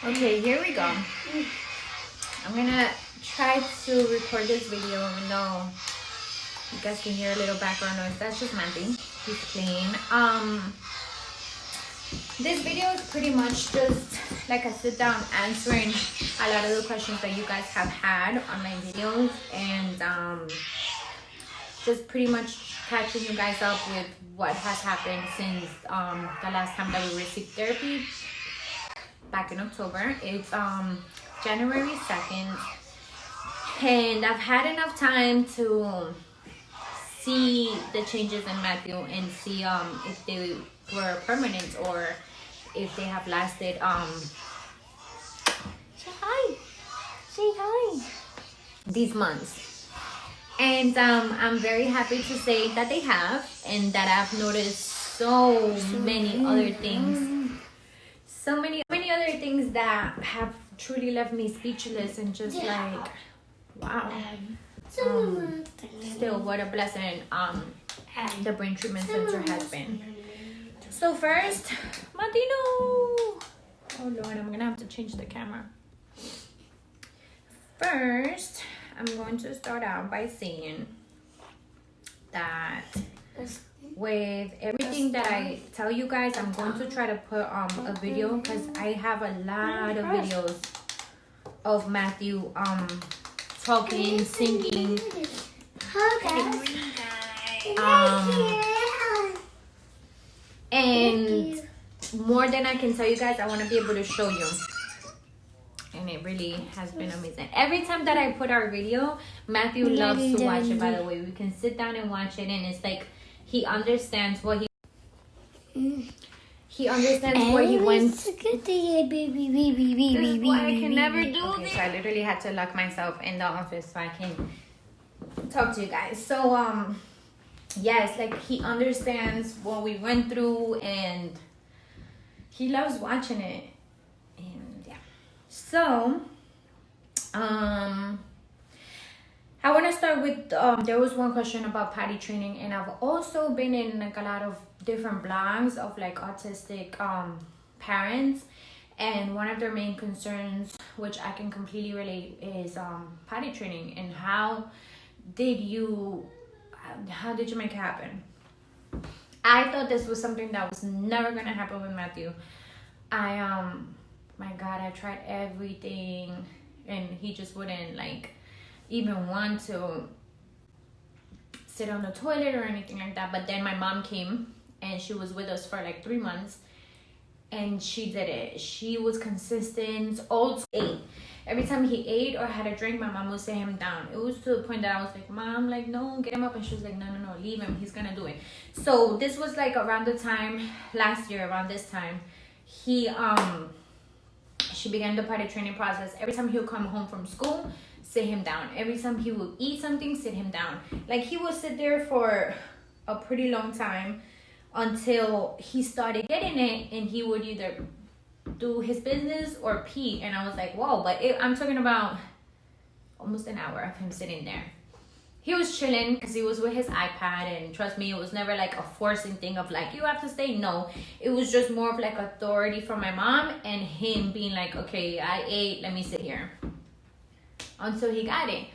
Okay, here we go. I'm gonna try to record this video even though you guys can hear a little background noise. That's just Mandy. He's playing. This video is pretty much just like a sit down answering a lot of the questions that you guys have had on my videos, and just pretty much catching you guys up with what has happened since the last time that we received therapy back in October. It's January 2nd, and I've had enough time to see the changes in Matthew and see if they were permanent or if they have lasted say hi these months. And I'm very happy to say that they have, and that I've noticed so many other things, so many other things that have truly left me speechless and just like, wow. Still, what a blessing the brain treatment center has been. So first, Martino. Oh Lord, I'm gonna have to change the camera. First, I'm going to start out by saying that with everything that I tell you guys, I'm going to try to put a video, because I have a lot of videos of Matthew talking, singing, and more than I can tell you guys, I want to be able to show you. And it really has been amazing. Every time that I put our video, Matthew loves to watch it, by the way. We can sit down and watch it, and it's like he understands what he understands what he wants. This is why I can never do this. So I literally had to lock myself in the office so I can talk to you guys. So yes, like he understands what we went through, and he loves watching it. And yeah. So I want to start with there was one question about potty training, and I've also been in like a lot of different blogs of like autistic parents, and one of their main concerns, which I can completely relate, is potty training, and how did you make it happen? I thought this was something that was never gonna happen with Matthew. My God, I tried everything, and he just wouldn't like even want to sit on the toilet or anything like that. But then my mom came, and she was with us for like 3 months, and she did it. She was consistent. All ate. Every time he ate or had a drink, my mom would sit him down. It was to the point that I was like, Mom, like, no, get him up. And she was like, no, leave him. He's gonna do it. So this was like around the time last year, around this time, she began the potty training process. Every time he would come home from school, sit him down. Every time he would eat something, sit him down. Like, he would sit there for a pretty long time until he started getting it, and he would either do his business or pee. And I was like, whoa. But I'm talking about almost an hour of him sitting there. He was chilling because he was with his iPad, and trust me, it was never like a forcing thing of like, you have to stay. No, it was just more of like authority from my mom and him being like, okay, I ate, let me sit here, until he got it.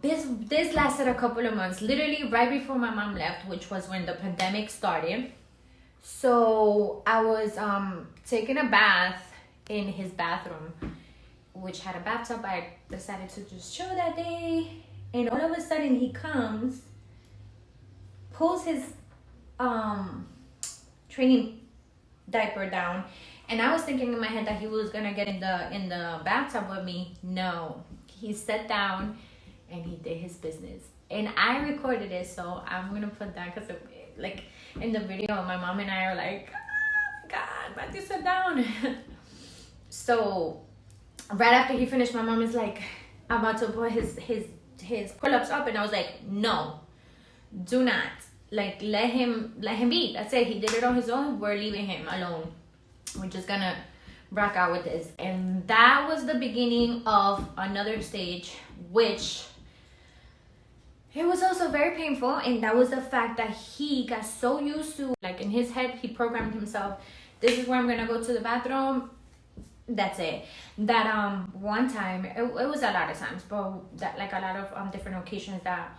This lasted a couple of months, literally right before my mom left, which was when the pandemic started. So I was taking a bath in his bathroom, which had a bathtub. I decided to just chill that day, and all of a sudden he comes, pulls his training diaper down, and I was thinking in my head that he was gonna get in the bathtub with me. No, he sat down and he did his business, and I recorded it, so I'm gonna put that, because like in the video, my mom and I are like, oh my God, Matthew sat down. So right after he finished, my mom is like, I'm about to put his pull-ups up, and I was like, no, do not. Like, let him be. That's it. He did it on his own. We're leaving him alone. We're just gonna rock out with this. And that was the beginning of another stage, which it was also very painful. And that was the fact that he got so used to, like, in his head, he programmed himself, this is where I'm gonna go to the bathroom. that's it. That one time, it was a lot of times, but that like a lot of different occasions that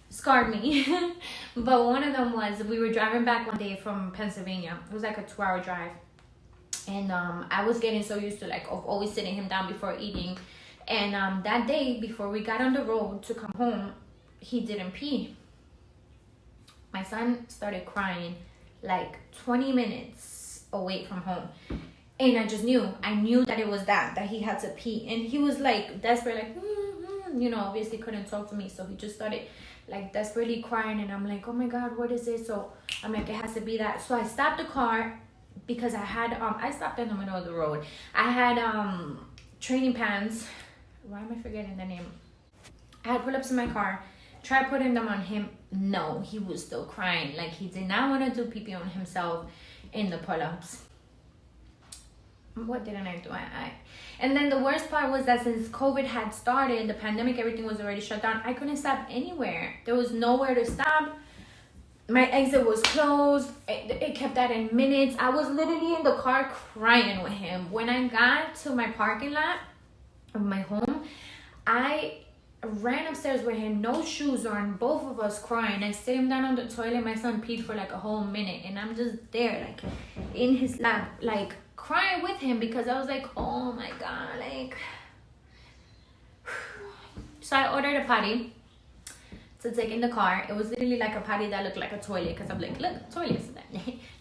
scarred me. But one of them was we were driving back one day from Pennsylvania. It was like a 2-hour drive, and I was getting so used to like of always sitting him down before eating. And that day before we got on the road to come home, he didn't pee. My son started crying like 20 minutes away from home. And I knew that it was that he had to pee. And he was like desperate, like, you know, obviously couldn't talk to me. So he just started like desperately crying. And I'm like, oh my God, what is it? So I'm like, it has to be that. So I stopped the car because I had, I stopped in the middle of the road. I had training pants. Why am I forgetting the name? I had pull-ups in my car. Tried putting them on him. No, he was still crying. Like he did not want to do pee-pee on himself in the pull-ups. What didn't I do? And then the worst part was that since COVID had started, the pandemic, everything was already shut down. I couldn't stop anywhere. There was nowhere to stop. My exit was closed. It kept adding minutes. I was literally in the car crying with him. When I got to my parking lot of my home, I ran upstairs with him, no shoes on, both of us crying. I sit him down on the toilet. My son peed for like a whole minute, and I'm just there, like in his lap, like crying with him because I was like, oh my God, like. So I ordered a potty to take in the car. It was literally like a potty that looked like a toilet because I'm like, look, toilets.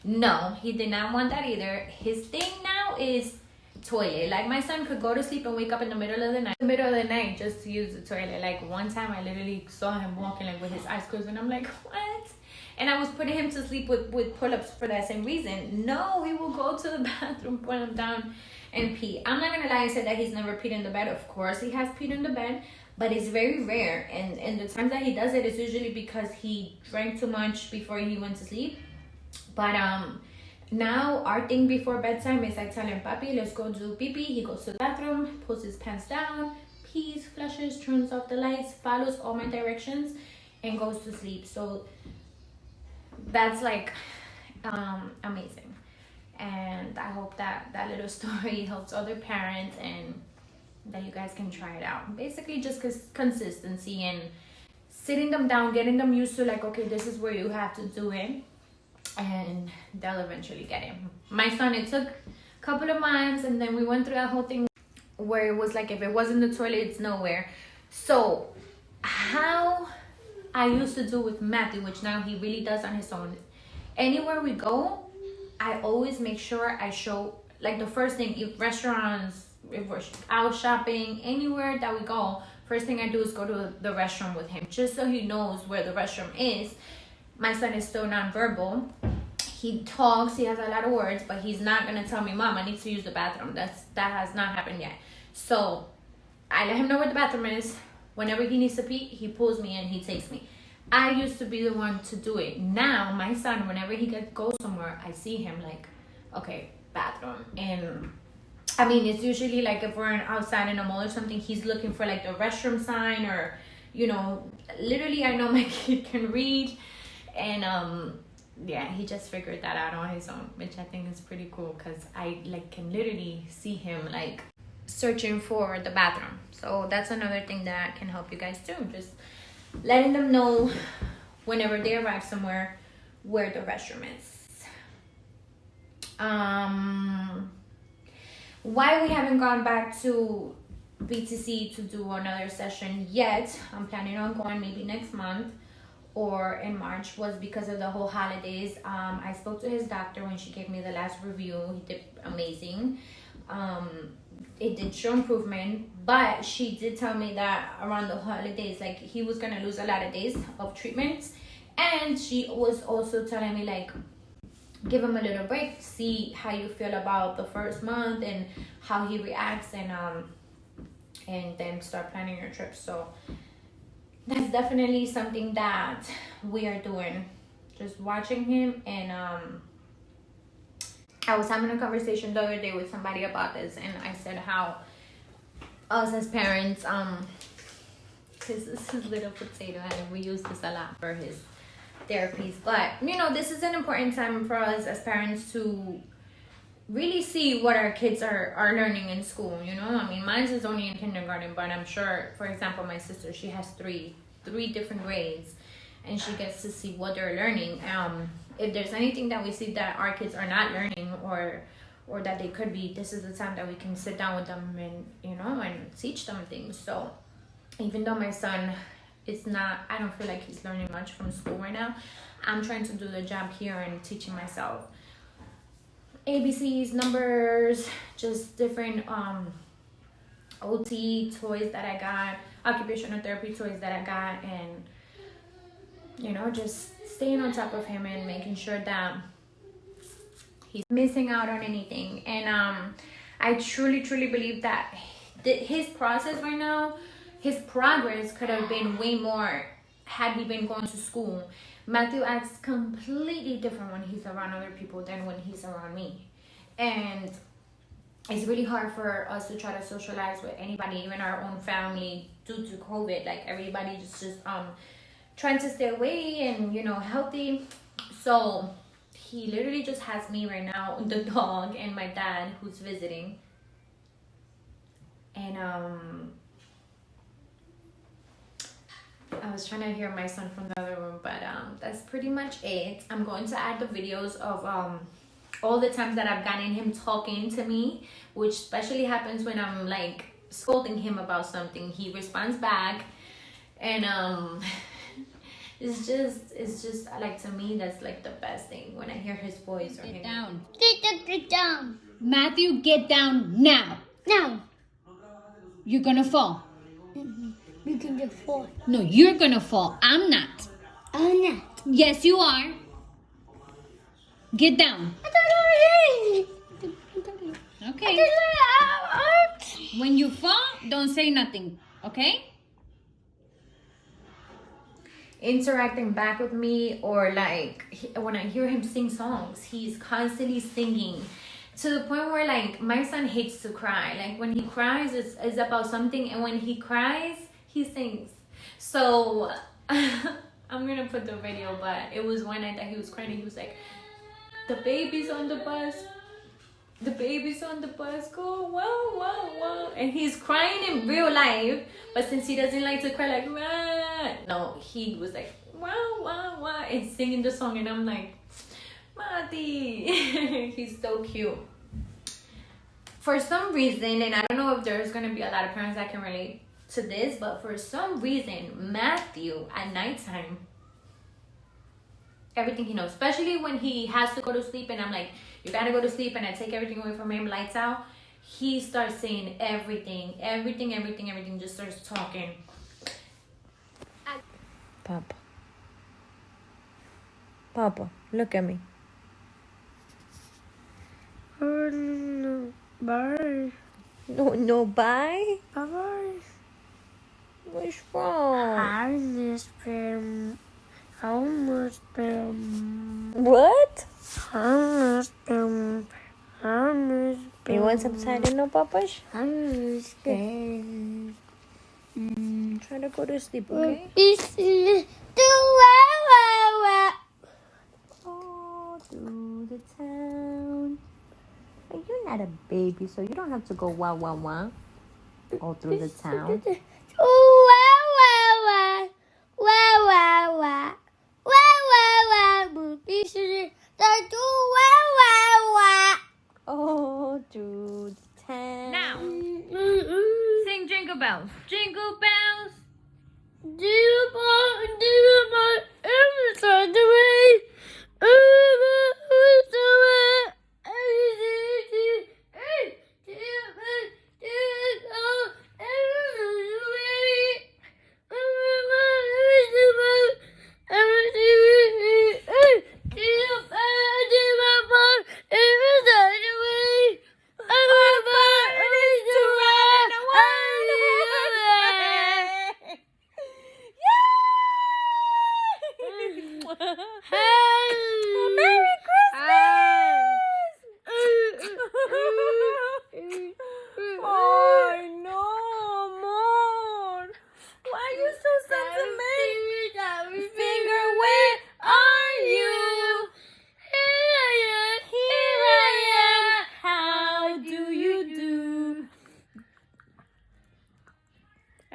No, he did not want that either. His thing now is toilet. Like my son could go to sleep and wake up in the middle of the night just to use the toilet. Like one time I literally saw him walking like with his eyes closed, and I'm like, what? And I was putting him to sleep with pull-ups for that same reason. No, he will go to the bathroom, put him down and pee. I'm not gonna lie, I said that he's never peed in the bed. Of course he has peed in the bed, but it's very rare, and the times that he does it is usually because he drank too much before he went to sleep. But now our thing before bedtime is I tell him, Papi, let's go do pee-pee. He goes to the bathroom, pulls his pants down, pees, flushes, turns off the lights, follows all my directions, and goes to sleep. So that's like amazing. And I hope that that little story helps other parents and that you guys can try it out. Basically just consistency and sitting them down, getting them used to like, okay, this is where you have to do it, and they'll eventually get it. My son, it took a couple of months, and then we went through that whole thing where it was like if it wasn't the toilet, it's nowhere. So how I used to do with Matthew, which now he really does on his own, anywhere we go, I always make sure I show, like the first thing, if restaurants, if we're out shopping, anywhere that we go, first thing I do is go to the restroom with him, just so he knows where the restroom is. My son is still nonverbal. He talks, he has a lot of words, but he's not gonna tell me, Mom, I need to use the bathroom. That has not happened yet. So I let him know where the bathroom is. Whenever he needs to pee, he pulls me and he takes me. I used to be the one to do it. Now my son, whenever he goes somewhere, I see him like, okay, bathroom. And I mean, it's usually like if we're outside in a mall or something, he's looking for like the restroom sign, or, you know, literally I know my kid can read. And yeah, he just figured that out on his own, which I think is pretty cool because I like can literally see him like searching for the bathroom. So that's another thing that can help you guys too, just letting them know whenever they arrive somewhere where the restroom is. Why we haven't gone back to BTC to do another session yet, I'm planning on going maybe next month or in March, was because of the whole holidays. I spoke to his doctor when she gave me the last review. He did amazing. It did show improvement, but she did tell me that around the holidays, like he was gonna lose a lot of days of treatments. And she was also telling me like, give him a little break, see how you feel about the first month and how he reacts, and then start planning your trip. So that's definitely something that we are doing, just watching him. And I was having a conversation the other day with somebody about this, and I said how us as parents, this is his little potato, and we use this a lot for his therapies, but you know, this is an important time for us as parents to really see what our kids are learning in school, you know. I mean, mine is only in kindergarten, but I'm sure, for example, my sister, she has three different grades, and she gets to see what they're learning. If there's anything that we see that our kids are not learning, or that they could be, this is the time that we can sit down with them and, you know, and teach them things. So even though my son is not, I don't feel like he's learning much from school right now, I'm trying to do the job here and teaching myself ABCs, numbers, just different OT toys that I got, occupational therapy toys that I got, and, you know, just staying on top of him and making sure that he's missing out on anything. And I truly believe that his process right now, his progress could have been way more had he been going to school. Matthew acts completely different when he's around other people than when he's around me. And it's really hard for us to try to socialize with anybody, even our own family, due to COVID. Like, everybody just trying to stay away and, you know, healthy. So he literally just has me right now, the dog, and my dad who's visiting. And I was trying to hear my son from the other room, but that's pretty much it. I'm going to add the videos of all the times that I've gotten him talking to me, which especially happens when I'm like scolding him about something. He responds back, and it's just like, to me, that's like the best thing when I hear his voice. Or Get down. Get down. Matthew, get down now. Now. You're gonna fall. You can just fall. No, you're gonna fall. I'm not. I'm not. Yes, you are. Get down. Okay. When you fall, don't say nothing. Okay? Interacting back with me, or like when I hear him sing songs, he's constantly singing, to the point where, like, my son hates to cry. Like, when he cries, it's about something, and when he cries, he sings. So I'm gonna put the video, but it was one night that he was crying. He was like, the baby's on the bus, go wow wow wow, and he's crying in real life. But since he doesn't like to cry, like, Rah! No, he was like, wow wow wow, and singing the song, and I'm like, Matty. He's so cute. For some reason, and I don't know if there's gonna be a lot of parents that can relate to this, but for some reason, Matthew at nighttime, everything he knows, especially when he has to go to sleep, and I'm like, you gotta go to sleep, and I take everything away from him, lights out, he starts saying everything, just starts talking. Papa, look at me. No, bye. No, bye. Bye. What's wrong? What? You want some Tylenol, Papash? Try to go to sleep, okay? All through the town. But you're not a baby, so you don't have to go wah wah wah all through the town. All through the town. Now, sing Jingle Bells. Jingle Bells.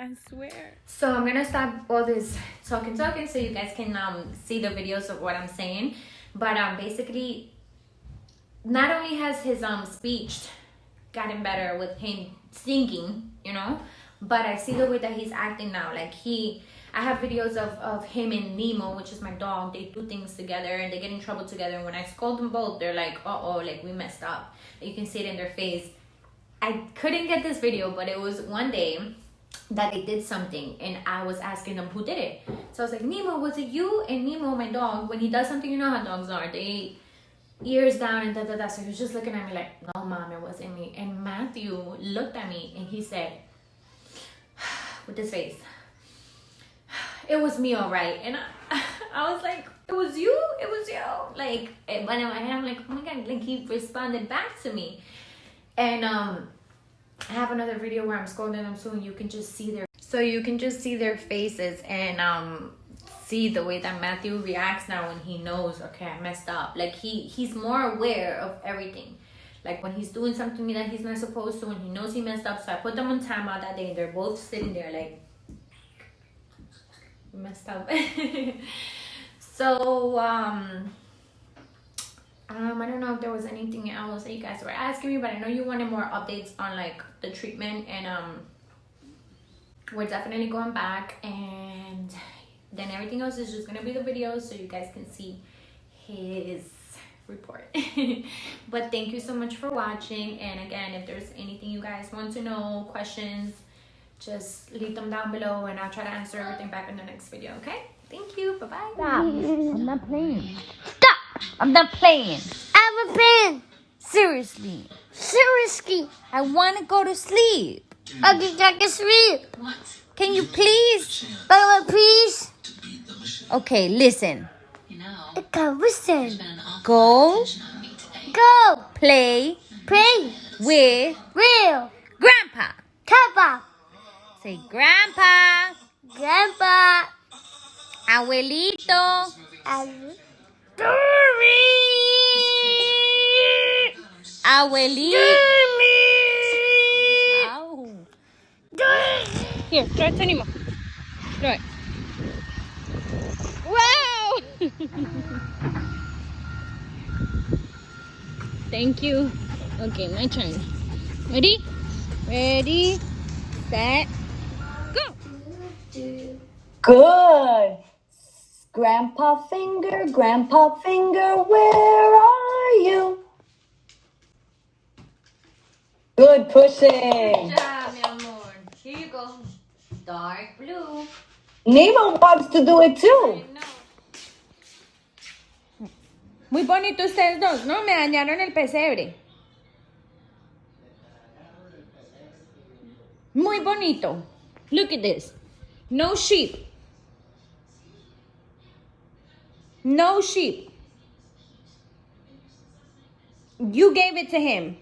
I swear. So I'm gonna stop all this talking so you guys can see the videos of what I'm saying. But basically, not only has his speech gotten better with him singing, you know, but I see the way that he's acting now. Like I have videos of him and Nemo, which is my dog. They do things together and they get in trouble together. And when I scold them both, they're like, uh-oh, like we messed up. You can see it in their face. I couldn't get this video, but it was one day that they did something and I was asking them who did it. So I was like, Nemo, was it you? And Nemo, my dog, when he does something, you know how dogs are, they ears down and da. So he was just looking at me like, no mom, it wasn't me. And Matthew looked at me and he said with his face, it was me, all right. And I was like, it was you? Like, but in my head I'm like, oh my god, like he responded back to me. And I have another video where I'm scolding them soon. You can just see their faces and see the way that Matthew reacts now when he knows, okay, I messed up. Like he's more aware of everything. Like when he's doing something that he's not supposed to, when he knows he messed up. So I put them on timeout that day and they're both sitting there like messed up. So I don't know if there was anything else that you guys were asking me, but I know you wanted more updates on like the treatment, and we're definitely going back, and then everything else is just gonna be the videos so you guys can see his report. But thank you so much for watching, and again, if there's anything you guys want to know, questions, just leave them down below and I'll try to answer everything back in the next video. Okay, thank you, bye bye. Stop. I'm not playing. Stop. I'm not playing. I'm a pen. Seriously. Seriously. I want to go to sleep. I just like to sleep. Can you please? Baba, please. Okay, listen. I can listen. Go Go. play Play. with Real. Grandpa. Papa. Say, Grandpa, Grandpa. Abuelito, And Abuelito. Ow. Here, throw it to Nemo. Throw it. Wow! Thank you. Okay, my turn. Ready? Ready, set, go! Good. Grandpa finger, where are you? Good pushing. Good job, mi amor. Here you go. Dark blue. Nemo wants to do it too. Muy bonito ustedes dos, ¿no? Me dañaron el pesebre. Muy bonito. Look at this. No sheep. No sheep. You gave it to him.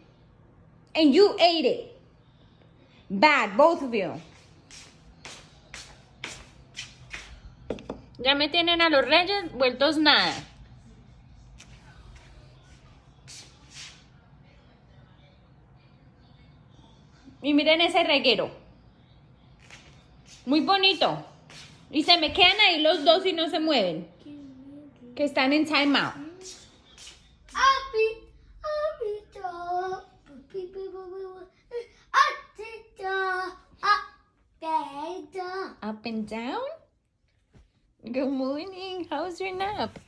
And you ate it. Bad, both of you. Ya me tienen a los reyes vueltos nada. Y miren ese reguero. Muy bonito. Y se me quedan ahí los dos y no se mueven. Que están en time out. Up and down? Good morning. How's your nap?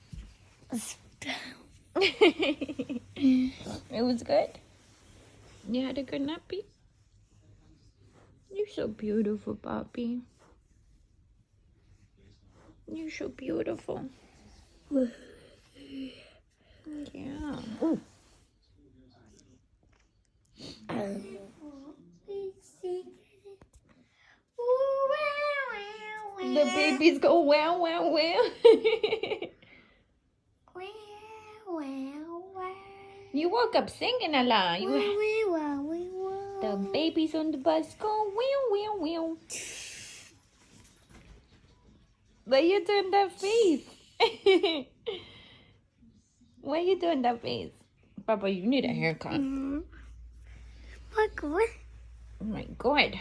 It was good? You had a good nappy? You're so beautiful, Poppy. You're so beautiful. Yeah. Ooh. The babies go wow, wow, wow. You woke up singing a lot. The babies on the bus go wow, wow, wow. Why you doing that face? Why you doing that face? Papa, you need a haircut. My God. Oh my God.